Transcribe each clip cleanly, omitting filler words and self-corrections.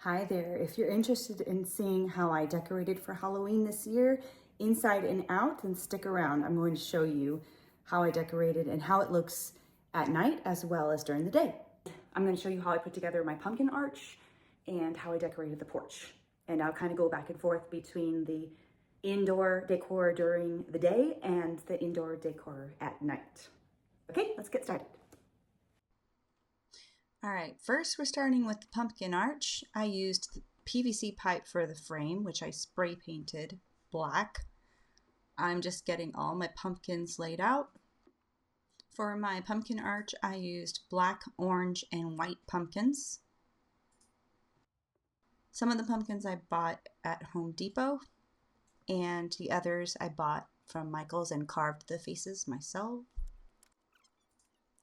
Hi there. If you're interested in seeing how I decorated for Halloween this year, inside and out, then stick around. I'm going to show you how I decorated and how it looks at night as well as during the day. I'm going to show you how I put together my pumpkin arch and how I decorated the porch. And I'll kind of go back and forth between the indoor decor during the day and the indoor decor at night. Okay, let's get started. All right, first we're starting with the pumpkin arch. I used the PVC pipe for the frame, which I spray painted black. I'm just getting all my pumpkins laid out. For my pumpkin arch, I used black, orange, and white pumpkins. Some of the pumpkins I bought at Home Depot, and the others I bought from Michael's and carved the faces myself.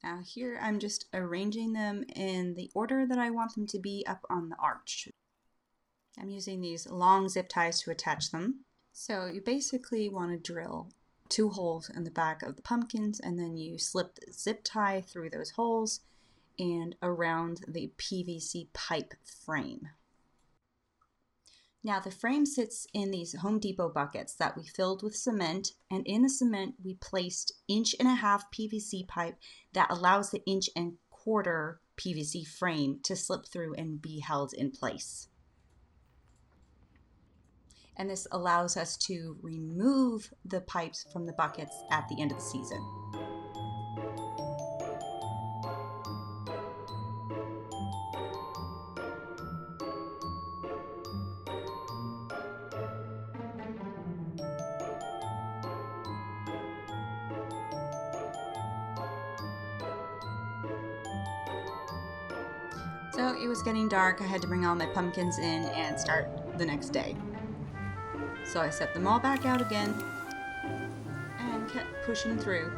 Now here I'm just arranging them in the order that I want them to be up on the arch. I'm using these long zip ties to attach them. So you basically want to drill 2 holes in the back of the pumpkins, and then you slip the zip tie through those holes and around the PVC pipe frame. Now the frame sits in these Home Depot buckets that we filled with cement, and in the cement we placed 1.5-inch PVC pipe that allows the 1.25-inch PVC frame to slip through and be held in place. And this allows us to remove the pipes from the buckets at the end of the season. So it was getting dark. I had to bring all my pumpkins in and start the next day. So I set them all back out again and kept pushing through.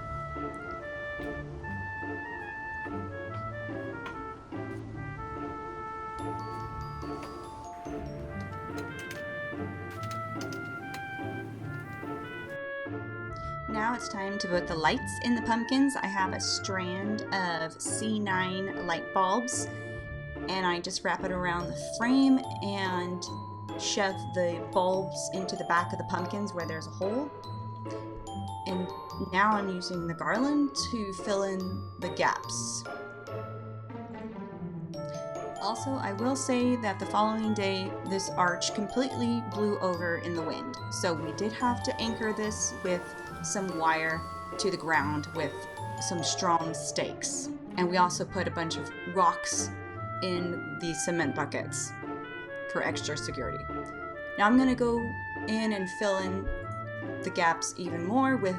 Now it's time to put the lights in the pumpkins. I have a strand of C9 light bulbs, and I just wrap it around the frame and shove the bulbs into the back of the pumpkins where there's a hole. And now I'm using the garland to fill in the gaps. Also, I will say that the following day, this arch completely blew over in the wind. So we did have to anchor this with some wire to the ground with some strong stakes. And we also put a bunch of rocks in the cement buckets for extra security. Now I'm going to go in and fill in the gaps even more with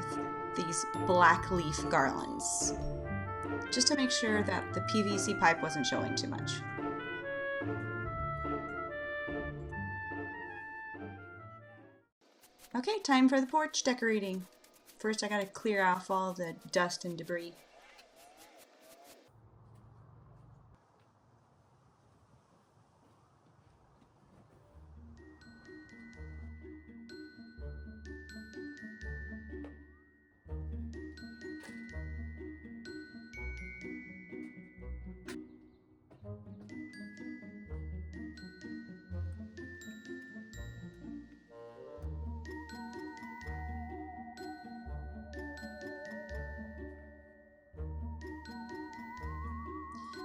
these black leaf garlands, just to make sure that the PVC pipe wasn't showing too much. Okay, time for the porch decorating. First I gotta clear off all the dust and debris.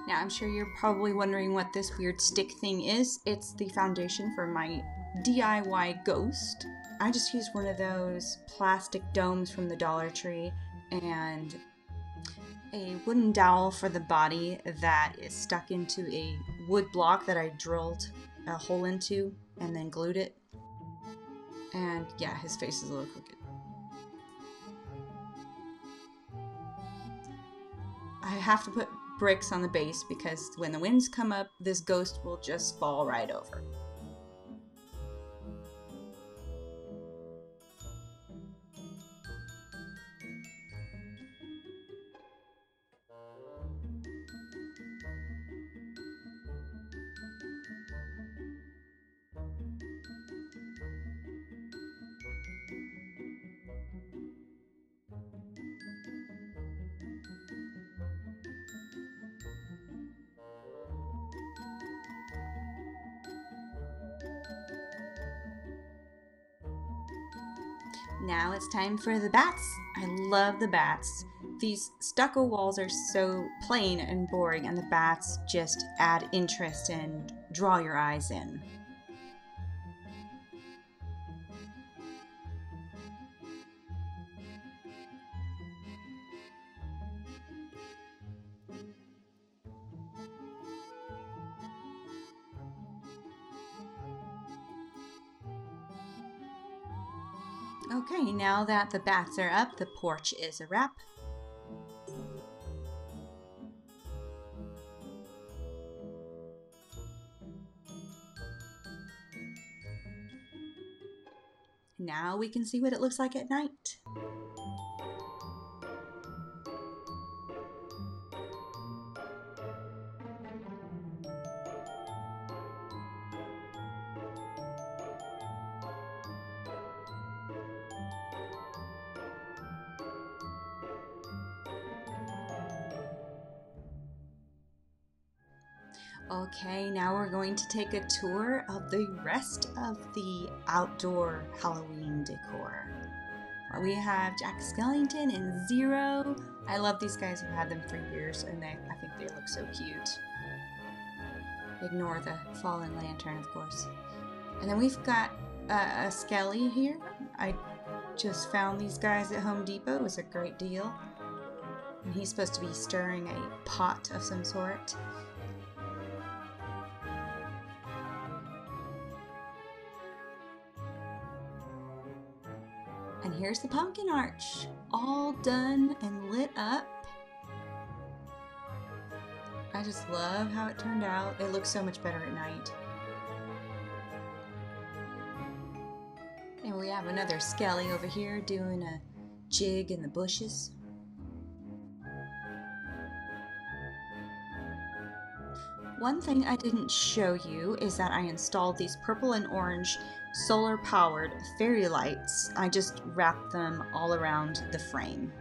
Now I'm sure you're probably wondering what this weird stick thing is. It's the foundation for my DIY ghost. I just used one of those plastic domes from the Dollar Tree and a wooden dowel for the body that is stuck into a wood block that I drilled a hole into and then glued it. And yeah, his face is a little crooked. I have to put bricks on the base because when the winds come up, this ghost will just fall right over. Now it's time for the bats. I love the bats. These stucco walls are so plain and boring, and the bats just add interest and draw your eyes in. Okay, now that the bats are up, the porch is a wrap. Now we can see what it looks like at night. Okay, now we're going to take a tour of the rest of the outdoor Halloween decor. We have Jack Skellington and Zero. I love these guys. I've had them for years, and I think they look so cute. Ignore the fallen lantern, of course. And then we've got a Skelly here. I just found these guys at Home Depot. It was a great deal. And he's supposed to be stirring a pot of some sort. And here's the pumpkin arch, all done and lit up. I just love how it turned out. It looks so much better at night. And we have another Skelly over here doing a jig in the bushes. One thing I didn't show you is that I installed these purple and orange solar powered fairy lights. I just wrapped them all around the frame.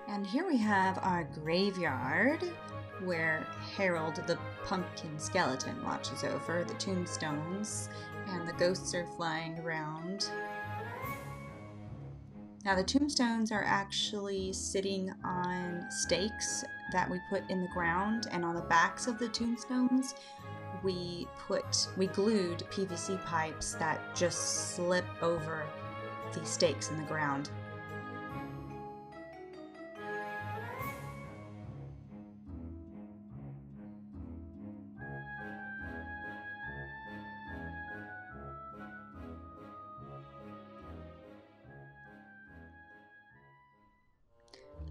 And here we have our graveyard, where Harold the pumpkin skeleton watches over the tombstones, and the ghosts are flying around. Now the tombstones are actually sitting on stakes that we put in the ground, and on the backs of the tombstones we glued PVC pipes that just slip over the stakes in the ground.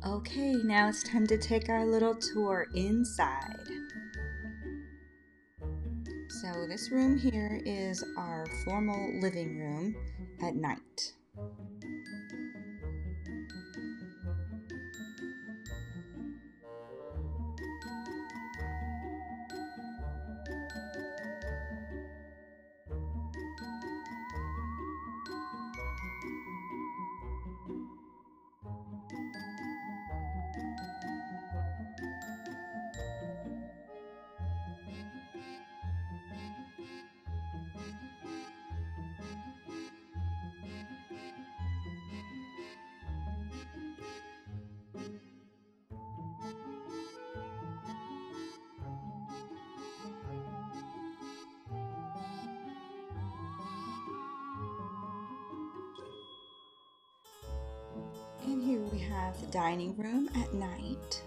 Okay, now it's time to take our little tour inside. So this room here is our formal living room at night. And here we have the dining room at night.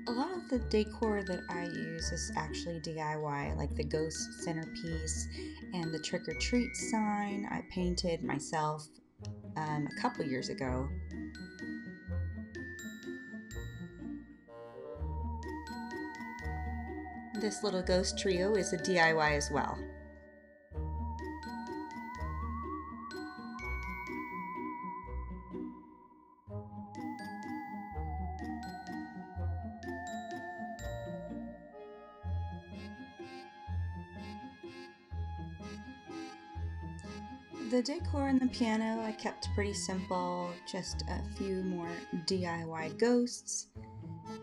A lot of the decor that I use is actually DIY, like the ghost centerpiece and the trick-or-treat sign I painted myself a couple years ago. This little ghost trio is a DIY as well. The decor and the piano I kept pretty simple, just a few more DIY ghosts,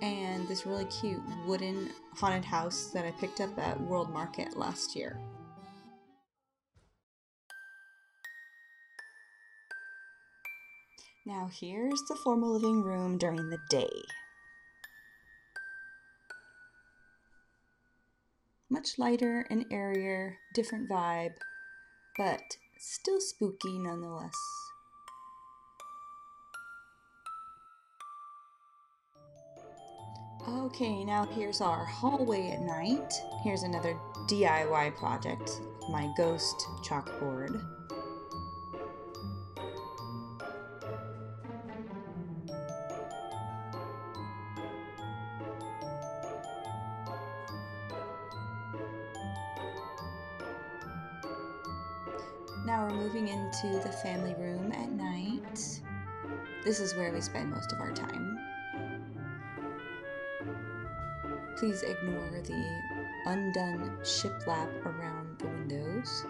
and this really cute wooden haunted house that I picked up at World Market last year. Now here's the formal living room during the day. Much lighter and airier, different vibe, but still spooky nonetheless. Okay, now here's our hallway at night. Here's another DIY project, my ghost chalkboard. Now we're moving into the family room at night. This is where we spend most of our time. Please ignore the undone shiplap around the windows.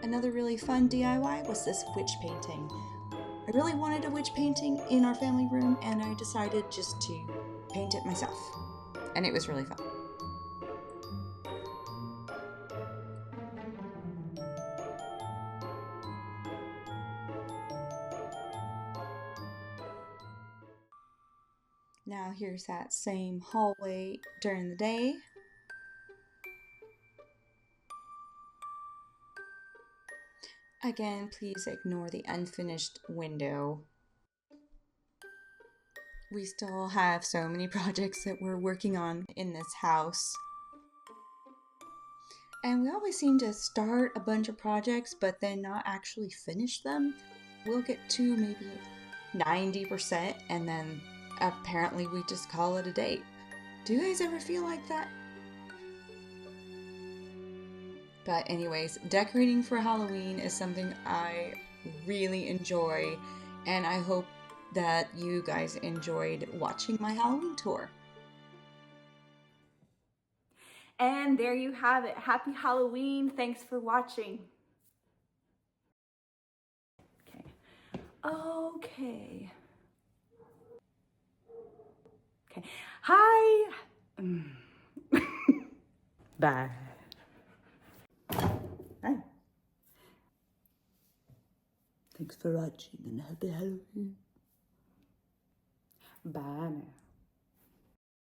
Another really fun DIY was this witch painting. I really wanted a witch painting in our family room, and I decided just to paint it myself. And it was really fun. Now here's that same hallway during the day. Again, please ignore the unfinished window. We still have so many projects that we're working on in this house. And we always seem to start a bunch of projects but then not actually finish them. We'll get to maybe 90% and then apparently we just call it a day. Do you guys ever feel like that? But anyways, decorating for Halloween is something I really enjoy, and I hope that you guys enjoyed watching my Halloween tour. And there you have it. Happy Halloween. Thanks for watching. Okay. Okay. Hi. Bye. Hi. Thanks for watching and happy Halloween. Bye now.